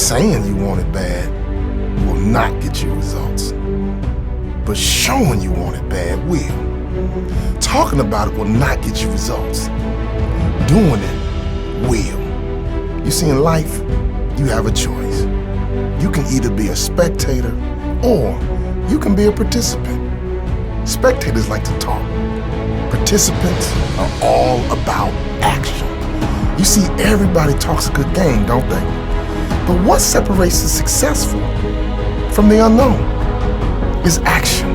Saying you want it bad will not get you results, but showing you want it bad will. Talking about it will not get you results. Doing it will. You see, in life, you have a choice. You can either be a spectator or you can be a participant. Spectators like to talk. Participants are all about action. You see, everybody talks a good game, don't they? But what separates the successful from the unknown is action.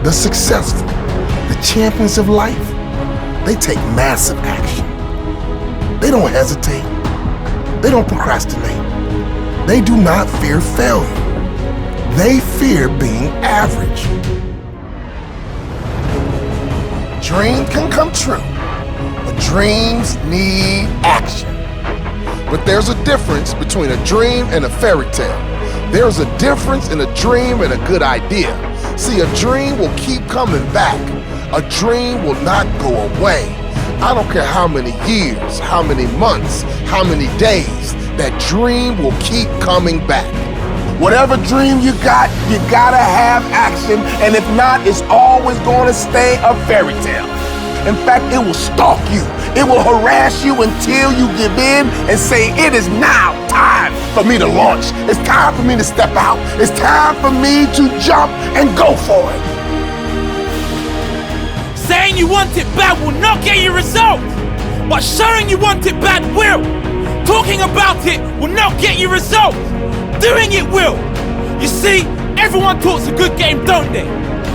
The successful, the champions of life, they take massive action. They don't hesitate. They don't procrastinate. They do not fear failure. They fear being average. Dreams can come true, but dreams need action. But there's a difference between a dream and a fairy tale. There's a difference in a dream and a good idea. See, a dream will keep coming back. A dream will not go away. I don't care how many years, how many months, how many days, that dream will keep coming back. Whatever dream you gotta have action, and if not, it's always gonna stay a fairy tale. In fact, it will stalk you. It will harass you until you give in and say, it is now time for me to launch. It's time for me to step out. It's time for me to jump and go for it. Saying you want it bad will not get you results, but showing you want it bad will. Talking about it will not get you results. Doing it will. You see, everyone talks a good game, don't they?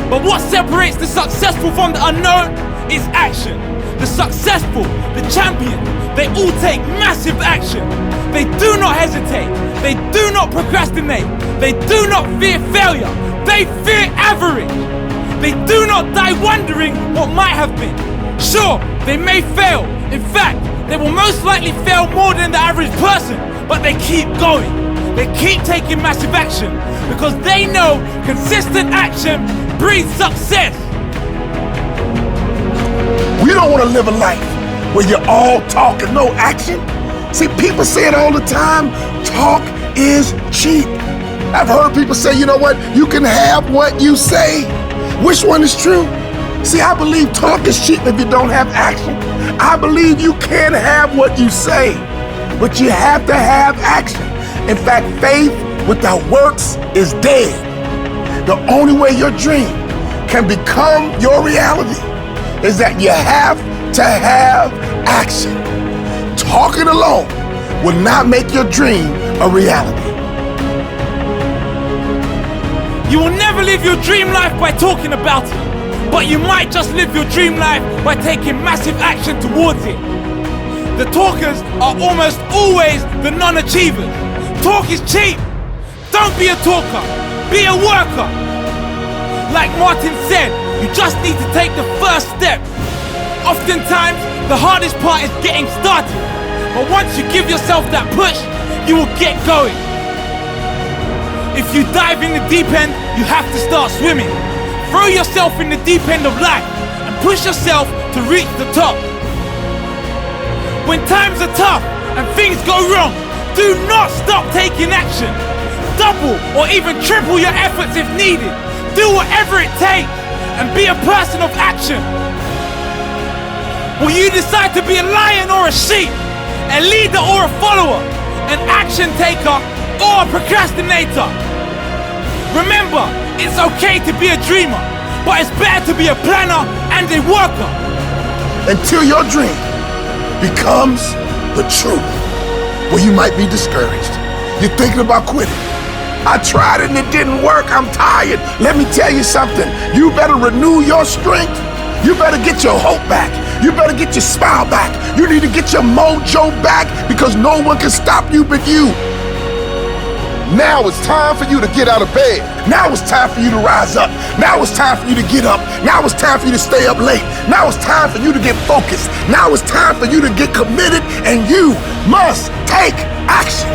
But what separates the successful from the unknown is action. The successful, the champion, they all take massive action. They do not hesitate. They do not procrastinate. They do not fear failure. They fear average. They do not die wondering what might have been. Sure, they may fail. In fact, they will most likely fail more than the average person, but they keep going. They keep taking massive action because they know consistent action breeds success. We don't want to live a life where you're all talk and no action. See, people say it all the time, talk is cheap. I've heard people say, you know what, you can have what you say. Which one is true? See, I believe talk is cheap if you don't have action. I believe you can have what you say, but you have to have action. In fact, faith without works is dead. The only way your dream can become your reality is that you have to have action. Talking alone will not make your dream a reality. You will never live your dream life by talking about it, but you might just live your dream life by taking massive action towards it. The talkers are almost always the non-achievers. Talk is cheap. Don't be a talker, be a worker. Like Martin said, you just need to take the first step. Oftentimes, the hardest part is getting started. But once you give yourself that push, you will get going. If you dive in the deep end, you have to start swimming. Throw yourself in the deep end of life and push yourself to reach the top. When times are tough and things go wrong, do not stop taking action. Double or even triple your efforts if needed. Do whatever it takes and be a person of action. Will you decide to be a lion or a sheep? A leader or a follower? An action taker or a procrastinator? Remember, it's okay to be a dreamer, but it's better to be a planner and a worker. Until your dream becomes the truth. Well, you might be discouraged. You're thinking about quitting. I tried it and it didn't work. I'm tired. Let me tell you something. You better renew your strength. You better get your hope back. You better get your smile back. You need to get your mojo back because no one can stop you but you. Now it's time for you to get out of bed. Now it's time for you to rise up. Now it's time for you to get up. Now it's time for you to stay up late. Now it's time for you to get focused. Now it's time for you to get committed, and you must take action.